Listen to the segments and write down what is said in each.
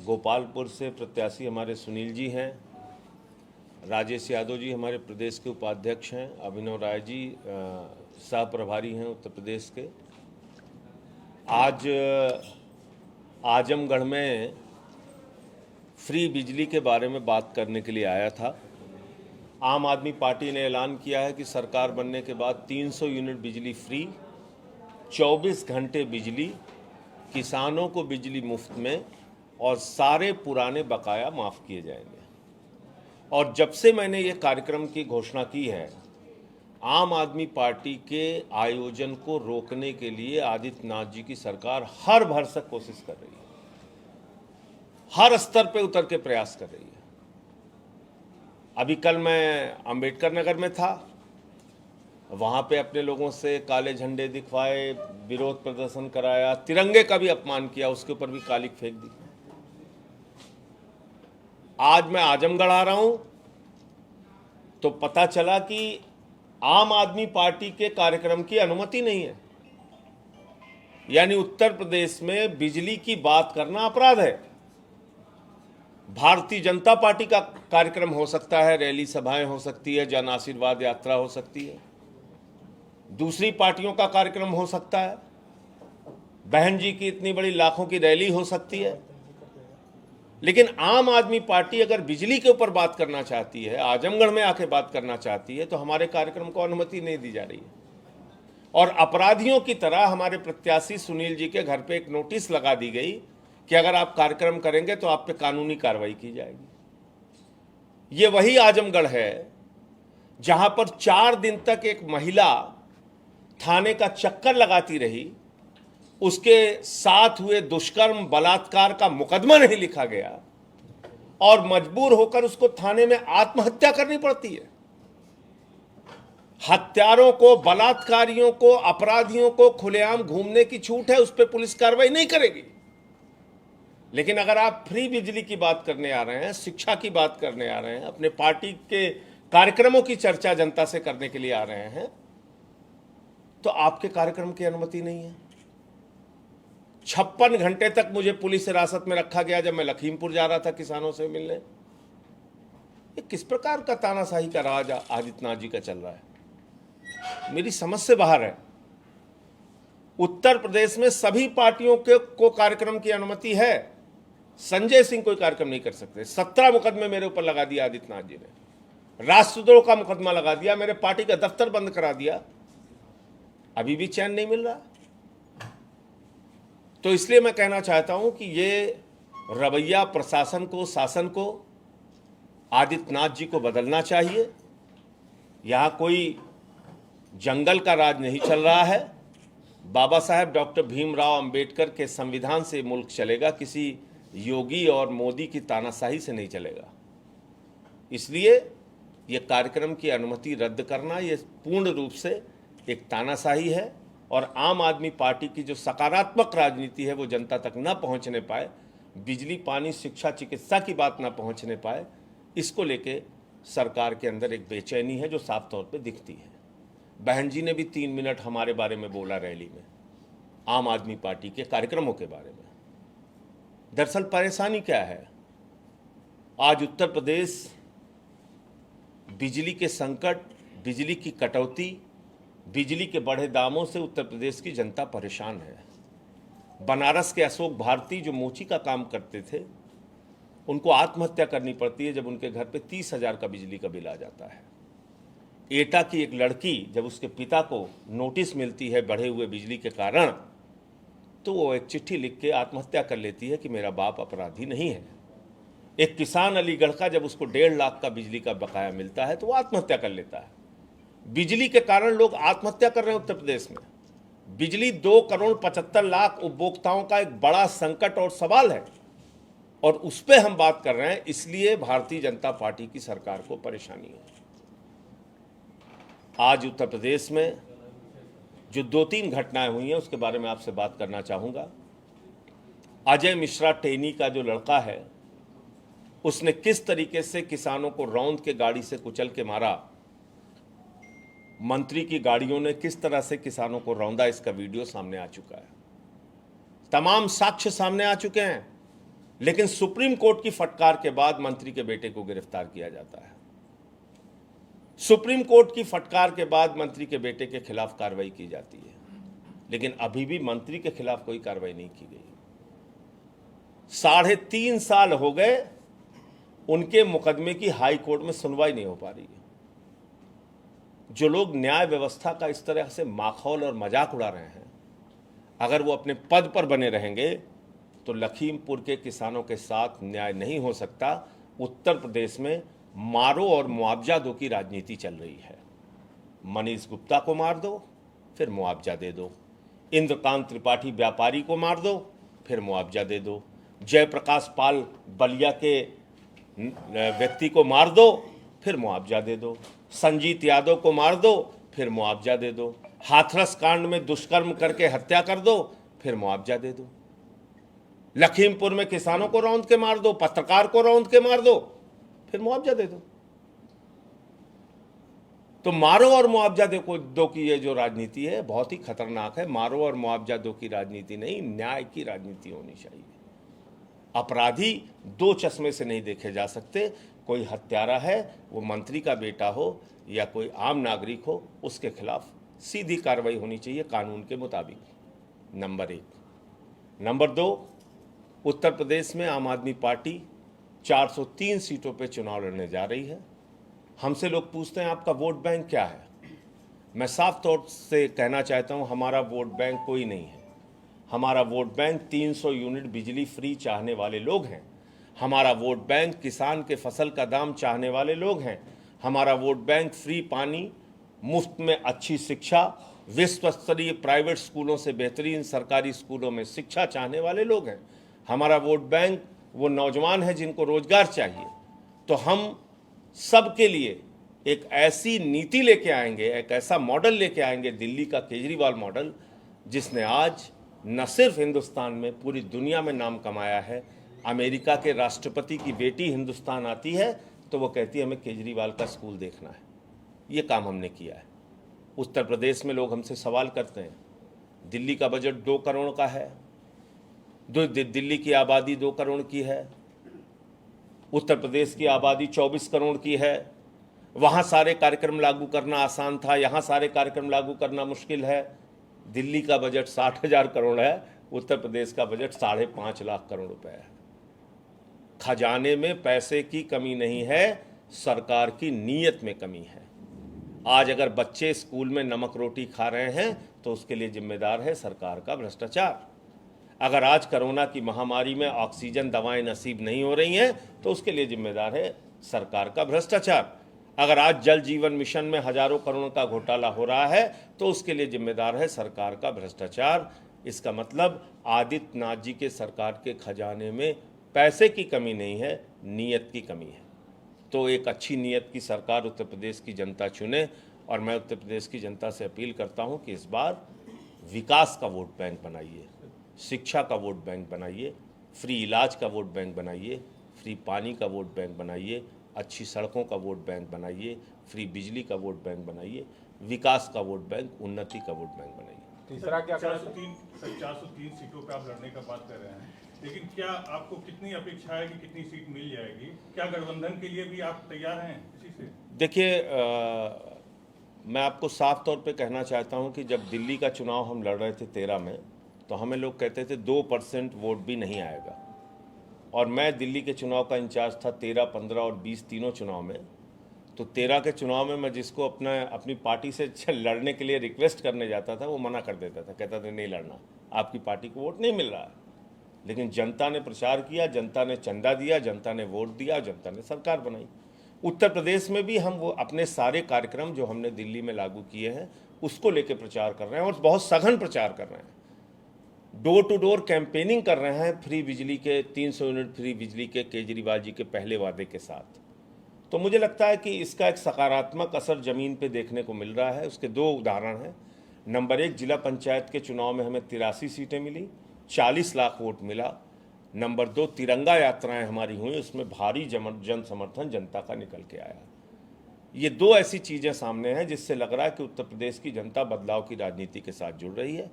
गोपालपुर से प्रत्याशी हमारे सुनील जी हैं, राजेश यादव जी हमारे प्रदेश के उपाध्यक्ष हैं, अभिनव राय जी सह प्रभारी हैं उत्तर प्रदेश के। आज आजमगढ़ में फ्री बिजली के बारे में बात करने के लिए आया था। आम आदमी पार्टी ने ऐलान किया है कि सरकार बनने के बाद 300 यूनिट बिजली फ्री, 24 घंटे बिजली, किसानों को बिजली मुफ्त में और सारे पुराने बकाया माफ़ किए जाएंगे। और जब से मैंने ये कार्यक्रम की घोषणा की है, आम आदमी पार्टी के आयोजन को रोकने के लिए आदित्यनाथ जी की सरकार हर भरसक कोशिश कर रही है, हर स्तर पे उतर के प्रयास कर रही है। अभी कल मैं अंबेडकर नगर में था, वहाँ पे अपने लोगों से काले झंडे दिखवाए, विरोध प्रदर्शन कराया, तिरंगे का भी अपमान किया, उसके ऊपर भी कालिक फेंक दी। आज मैं आजमगढ़ आ रहा हूँ तो पता चला कि आम आदमी पार्टी के कार्यक्रम की अनुमति नहीं है। यानी उत्तर प्रदेश में बिजली की बात करना अपराध है। भारतीय जनता पार्टी का कार्यक्रम हो सकता है, रैली सभाएं हो सकती है, जन आशीर्वाद यात्रा हो सकती है, दूसरी पार्टियों का कार्यक्रम हो सकता है, बहन जी की इतनी बड़ी लाखों की रैली हो सकती है, लेकिन आम आदमी पार्टी अगर बिजली के ऊपर बात करना चाहती है, आजमगढ़ में आके बात करना चाहती है, तो हमारे कार्यक्रम को अनुमति नहीं दी जा रही है। और अपराधियों की तरह हमारे प्रत्याशी सुनील जी के घर पे एक नोटिस लगा दी गई कि अगर आप कार्यक्रम करेंगे तो आप पे कानूनी कार्रवाई की जाएगी। ये वही आजमगढ़ है जहां पर 4 दिन तक एक महिला थाने का चक्कर लगाती रही, उसके साथ हुए दुष्कर्म बलात्कार का मुकदमा नहीं लिखा गया और मजबूर होकर उसको थाने में आत्महत्या करनी पड़ती है। हत्यारों को, बलात्कारियों को, अपराधियों को खुलेआम घूमने की छूट है, उस पर पुलिस कार्रवाई नहीं करेगी। लेकिन अगर आप फ्री बिजली की बात करने आ रहे हैं, शिक्षा की बात करने आ रहे हैं, अपने पार्टी के कार्यक्रमों की चर्चा जनता से करने के लिए आ रहे हैं, तो आपके कार्यक्रम की अनुमति नहीं है। 56 घंटे तक मुझे पुलिस हिरासत में रखा गया जब मैं लखीमपुर जा रहा था किसानों से मिलने। ये किस प्रकार का तानाशाही का राज आदित्यनाथ जी का चल रहा है, मेरी समझ से बाहर है। उत्तर प्रदेश में सभी पार्टियों को कार्यक्रम की अनुमति है। संजय सिंह कोई कार्यक्रम नहीं कर सकते। 17 मुकदमे मेरे ऊपर लगा दिया आदित्यनाथ जी ने, राष्ट्रद्रोह का मुकदमा लगा दिया, मेरे पार्टी का दफ्तर बंद करा दिया, अभी भी चैन नहीं मिल रहा। तो इसलिए मैं कहना चाहता हूं कि ये रवैया प्रशासन को, शासन को, आदित्यनाथ जी को बदलना चाहिए। यहां कोई जंगल का राज नहीं चल रहा है। बाबा साहेब डॉक्टर भीमराव अंबेडकर के संविधान से मुल्क चलेगा, किसी योगी और मोदी की तानाशाही से नहीं चलेगा। इसलिए ये कार्यक्रम की अनुमति रद्द करना ये पूर्ण रूप से एक तानाशाही है और आम आदमी पार्टी की जो सकारात्मक राजनीति है वो जनता तक न पहुंचने पाए, बिजली, पानी, शिक्षा, चिकित्सा की बात न पहुंचने पाए, इसको लेके सरकार के अंदर एक बेचैनी है जो साफ तौर पे दिखती है। बहन जी ने भी 3 मिनट हमारे बारे में बोला रैली में, आम आदमी पार्टी के कार्यक्रमों के बारे में। दरअसल परेशानी क्या है, आज उत्तर प्रदेश बिजली के संकट, बिजली की कटौती, बिजली के बढ़े दामों से उत्तर प्रदेश की जनता परेशान है। बनारस के अशोक भारती जो मोची का काम करते थे, उनको आत्महत्या करनी पड़ती है जब उनके घर पे 30,000 का बिजली का बिल आ जाता है। एटा की एक लड़की जब उसके पिता को नोटिस मिलती है बढ़े हुए बिजली के कारण, तो वो एक चिट्ठी लिख के आत्महत्या कर लेती है कि मेरा बाप अपराधी नहीं है। एक किसान अलीगढ़ का जब उसको 1.5 लाख का बिजली का बकाया मिलता है तो वो आत्महत्या कर लेता है। बिजली के कारण लोग आत्महत्या कर रहे हैं उत्तर प्रदेश में। बिजली 2,75,00,000 उपभोक्ताओं का एक बड़ा संकट और सवाल है और उस पर हम बात कर रहे हैं। इसलिए भारतीय जनता पार्टी की सरकार को परेशानी है। आज उत्तर प्रदेश में जो 2-3 घटनाएं हुई हैं उसके बारे में आपसे बात करना चाहूँगा। अजय मिश्रा टेनी का जो लड़का है, उसने किस तरीके से किसानों को रौंद के गाड़ी से कुचल के मारा, मंत्री की गाड़ियों ने किस तरह से किसानों को रौंदा, इसका वीडियो सामने आ चुका है। तमाम साक्ष्य सामने आ चुके हैं। लेकिन सुप्रीम कोर्ट की फटकार के बाद मंत्री के बेटे को गिरफ्तार किया जाता है। सुप्रीम कोर्ट की फटकार के बाद मंत्री के बेटे के खिलाफ कार्रवाई की जाती है, लेकिन अभी भी मंत्री के खिलाफ कोई कार्रवाई नहीं की गई। 3.5 साल हो गए, उनके मुकदमे की हाई कोर्ट में सुनवाई नहीं हो पा रही है। जो लोग न्याय व्यवस्था का इस तरह से माखौल और मजाक उड़ा रहे हैं, अगर वो अपने पद पर बने रहेंगे तो लखीमपुर के किसानों के साथ न्याय नहीं हो सकता। उत्तर प्रदेश में मारो और मुआवजा दो की राजनीति चल रही है। मनीष गुप्ता को मार दो, फिर मुआवजा दे दो। इंद्रकांत त्रिपाठी व्यापारी को मार दो, फिर मुआवजा दे दो। जयप्रकाश पाल बलिया के व्यक्ति को मार दो, फिर मुआवजा दे दो। संजीत यादव को मार दो, फिर मुआवजा दे दो। हाथरस कांड में दुष्कर्म करके हत्या कर दो, फिर मुआवजा दे दो। लखीमपुर में किसानों को रौंद के मार दो, पत्रकार को रौंद के मार दो, फिर मुआवजा दे दो। तो मारो और मुआवजा दो की ये जो राजनीति है बहुत ही खतरनाक है। मारो और मुआवजा दो की राजनीति नहीं, न्याय की राजनीति होनी चाहिए। अपराधी दो चश्मे से नहीं देखे जा सकते। कोई हत्यारा है, वो मंत्री का बेटा हो या कोई आम नागरिक हो, उसके खिलाफ सीधी कार्रवाई होनी चाहिए कानून के मुताबिक। नंबर 1। नंबर 2, उत्तर प्रदेश में आम आदमी पार्टी 403 सीटों पे चुनाव लड़ने जा रही है। हमसे लोग पूछते हैं आपका वोट बैंक क्या है। मैं साफ तौर से कहना चाहता हूं, हमारा वोट बैंक कोई नहीं है। हमारा वोट बैंक 300 यूनिट बिजली फ्री चाहने वाले लोग हैं। हमारा वोट बैंक किसान के फसल का दाम चाहने वाले लोग हैं। हमारा वोट बैंक फ्री पानी, मुफ्त में अच्छी शिक्षा, विश्व स्तरीय प्राइवेट स्कूलों से बेहतरीन सरकारी स्कूलों में शिक्षा चाहने वाले लोग हैं। हमारा वोट बैंक वो नौजवान है जिनको रोजगार चाहिए। तो हम सबके लिए एक ऐसी नीति लेके आएंगे, एक ऐसा मॉडल लेके आएंगे, दिल्ली का केजरीवाल मॉडल, जिसने आज न सिर्फ हिंदुस्तान में पूरी दुनिया में नाम कमाया है। अमेरिका के राष्ट्रपति की बेटी हिंदुस्तान आती है तो वो कहती है हमें केजरीवाल का स्कूल देखना है। ये काम हमने किया है। उत्तर प्रदेश में लोग हमसे सवाल करते हैं, दिल्ली का बजट 2 करोड़ का है, दिल्ली की आबादी 2 करोड़ की है, उत्तर प्रदेश की आबादी 24 करोड़ की है, वहाँ सारे कार्यक्रम लागू करना आसान था, यहाँ सारे कार्यक्रम लागू करना मुश्किल है। दिल्ली का बजट 60,000 करोड़ है, उत्तर प्रदेश का बजट 5.5 लाख करोड़ रुपए है। खजाने में पैसे की कमी नहीं है, सरकार की नीयत में कमी है। आज अगर बच्चे स्कूल में नमक रोटी खा रहे हैं तो उसके लिए जिम्मेदार है सरकार का भ्रष्टाचार। अगर आज कोरोना की महामारी में ऑक्सीजन दवाएं नसीब नहीं हो रही हैं तो उसके लिए जिम्मेदार है सरकार का भ्रष्टाचार। अगर आज जल जीवन मिशन में हजारों करोड़ का घोटाला हो रहा है तो उसके लिए जिम्मेदार है सरकार का भ्रष्टाचार। इसका मतलब आदित्यनाथ जी के सरकार के खजाने में पैसे की कमी नहीं है, नीयत की कमी है। तो एक अच्छी नीयत की सरकार उत्तर प्रदेश की जनता चुने, और मैं उत्तर प्रदेश की जनता से अपील करता हूं कि इस बार विकास का वोट बैंक बनाइए, शिक्षा का वोट बैंक बनाइए, फ्री इलाज का वोट बैंक बनाइए, फ्री पानी का वोट बैंक बनाइए, अच्छी सड़कों का वोट बैंक बनाइए, फ्री बिजली का वोट बैंक बनाइए, विकास का वोट बैंक, उन्नति का वोट बैंक बनाइए। तीसरा क्या 403 सीटों पे आप लड़ने का बात कर रहे हैं, लेकिन क्या आपको कितनी अपेक्षा है कि कितनी सीट मिल जाएगी? क्या गठबंधन के लिए भी आप तैयार हैं इसी से? देखिए, मैं आपको साफ तौर पे कहना चाहता हूं कि जब दिल्ली का चुनाव हम लड़ रहे थे 13 में, तो हमें लोग कहते थे 2% वोट भी नहीं आएगा। और मैं दिल्ली के चुनाव का इंचार्ज था 13, 15 और 20 तीनों चुनाव में। तो 13 के चुनाव में मैं जिसको अपनी पार्टी से लड़ने के लिए रिक्वेस्ट करने जाता था वो मना कर देता था, कहता था नहीं लड़ना, आपकी पार्टी को वोट नहीं मिल रहा है। लेकिन जनता ने प्रचार किया, जनता ने चंदा दिया, जनता ने वोट दिया, जनता ने सरकार बनाई। उत्तर प्रदेश में भी हम वो अपने सारे कार्यक्रम जो हमने दिल्ली में लागू किए हैं उसको लेकर प्रचार कर रहे हैं, और बहुत सघन प्रचार कर रहे हैं। डोर टू डोर कैंपेनिंग कर रहे हैं फ्री बिजली के, 300 यूनिट फ्री बिजली के केजरीवाल जी के पहले वादे के साथ। तो मुझे लगता है कि इसका एक सकारात्मक असर ज़मीन पे देखने को मिल रहा है। उसके 2 उदाहरण हैं। नंबर 1, जिला पंचायत के चुनाव में हमें 83 सीटें मिली, 40 लाख वोट मिला। नंबर 2, तिरंगा यात्राएं हमारी हुई, उसमें भारी जन समर्थन जनता का निकल के आया। ये 2 ऐसी चीज़ें सामने हैं जिससे लग रहा है कि उत्तर प्रदेश की जनता बदलाव की राजनीति के साथ जुड़ रही है।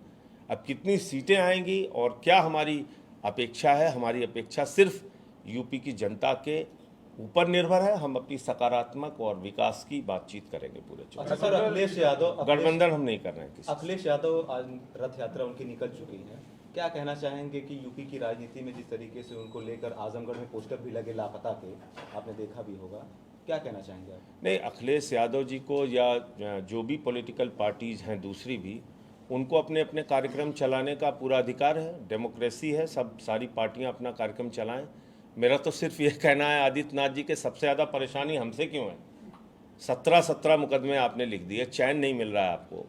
अब कितनी सीटें आएंगी और क्या हमारी अपेक्षा है, हमारी अपेक्षा सिर्फ यूपी की जनता के ऊपर निर्भर है। हम अपनी सकारात्मक और विकास की बातचीत करेंगे पूरे चुनाव। अच्छा सर, गठबंधन हम नहीं कर रहे हैं किसी। अखिलेश यादव आज रथ यात्रा उनकी निकल चुकी है, क्या कहना चाहेंगे कि यूपी की राजनीति में जिस तरीके से उनको लेकर आजमगढ़ में पोस्टर भी लगे लापता के, आपने देखा भी होगा, क्या कहना चाहेंगे आप? नहीं, अखिलेश यादव जी को या जो भी पॉलिटिकल पार्टीज हैं दूसरी भी, उनको अपने अपने कार्यक्रम चलाने का पूरा अधिकार है, डेमोक्रेसी है, सब सारी पार्टियां अपना कार्यक्रम चलाएं। मेरा तो सिर्फ ये कहना है, आदित्यनाथ जी के सबसे ज़्यादा परेशानी हमसे क्यों है? 17 मुकदमे आपने लिख दिए, चैन नहीं मिल रहा है आपको।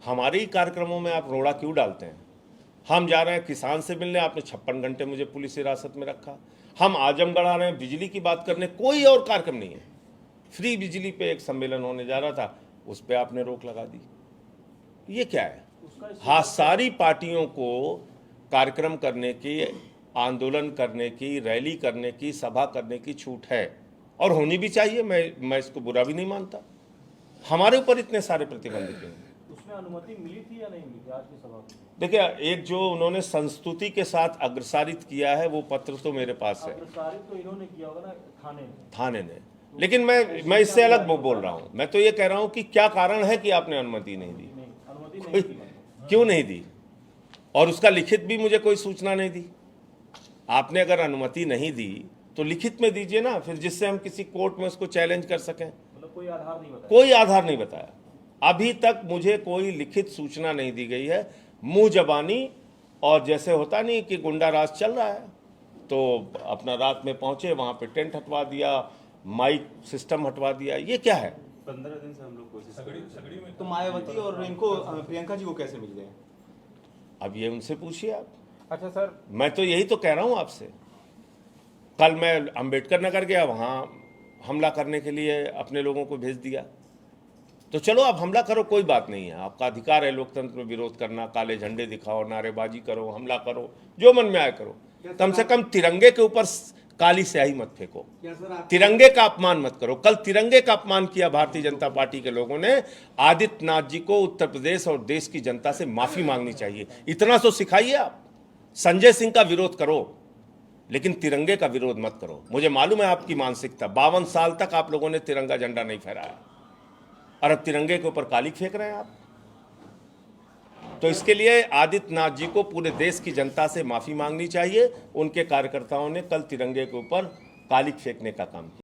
हमारे ही कार्यक्रमों में आप रोड़ा क्यों डालते हैं? हम जा रहे हैं किसान से मिलने, आपने 56 घंटे मुझे पुलिस हिरासत में रखा। हम आजमगढ़ आ रहे हैं बिजली की बात करने, कोई और कार्यक्रम नहीं है। फ्री बिजली पे एक सम्मेलन होने जा रहा था, उस पर आपने रोक लगा दी। ये क्या है? हाँ, सारी पार्टियों को कार्यक्रम करने की, आंदोलन करने की, रैली करने की, सभा करने की छूट है और होनी भी चाहिए। मैं इसको बुरा भी नहीं मानता। हमारे ऊपर इतने सारे प्रतिबंध क्यों? उसमें अनुमति मिली थी या नहीं मिली थी आज की सभा में? देखिए, एक जो उन्होंने संस्तुति के साथ अग्रसारित किया है वो पत्र तो मेरे पास है। अग्रसारित तो इन्होंने किया होगा ना, थाने ने। लेकिन मैं इससे अलग बोल रहा हूँ। मैं तो ये कह रहा हूँ कि क्या कारण है कि आपने अनुमति नहीं दी? अनुमति नहीं दी। क्यों नहीं दी? और उसका लिखित भी मुझे कोई सूचना नहीं दी। आपने अगर अनुमति नहीं दी तो लिखित में दीजिए ना, फिर जिससे हम किसी कोर्ट में उसको चैलेंज कर सकें। मतलब कोई आधार नहीं बताया? कोई आधार नहीं बताया। अभी तक मुझे कोई लिखित सूचना नहीं दी गई है। मुंह जबानी, और जैसे होता नहीं कि गुंडा राज चल रहा है तो अपना रात में पहुंचे, वहां पे टेंट हटवा दिया, माइक सिस्टम हटवा दिया। ये क्या है? 15 दिन से हम लोग कोशिश कर रहे हैं। सगड़ी में तो मायावती और इनको प्रियंका जी को कैसे मिल गए? अब ये उनसे पूछिए आप। अच्छा सर, मैं तो यही तो कह रहा हूं आपसे। कल मैं अंबेडकर नगर गया, वहां हमला करने के लिए अपने लोगों को भेज दिया। तो चलो आप हमला करो, कोई बात नहीं है, आपका अधिकार है लोकतंत्र में विरोध करना, काले झंडे दिखाओ, नारेबाजी करो, हमला करो, जो मन में आए करो। कम से कम तिरंगे के ऊपर काली स्याही मत फेंको, तिरंगे का अपमान मत करो। कल तिरंगे का अपमान किया भारतीय जनता पार्टी के लोगों ने। आदित्यनाथ जी को उत्तर प्रदेश और देश की जनता से माफी मांगनी चाहिए। इतना तो सिखाइए आप। संजय सिंह का विरोध करो लेकिन तिरंगे का विरोध मत करो। मुझे मालूम है आपकी मानसिकता, 52 साल तक आप लोगों ने तिरंगा झंडा नहीं फहराया और अब तिरंगे के ऊपर काली फेंक रहे हैं आप। तो इसके लिए आदित्यनाथ जी को पूरे देश की जनता से माफी मांगनी चाहिए। उनके कार्यकर्ताओं ने कल तिरंगे के ऊपर काली फेंकने का काम किया।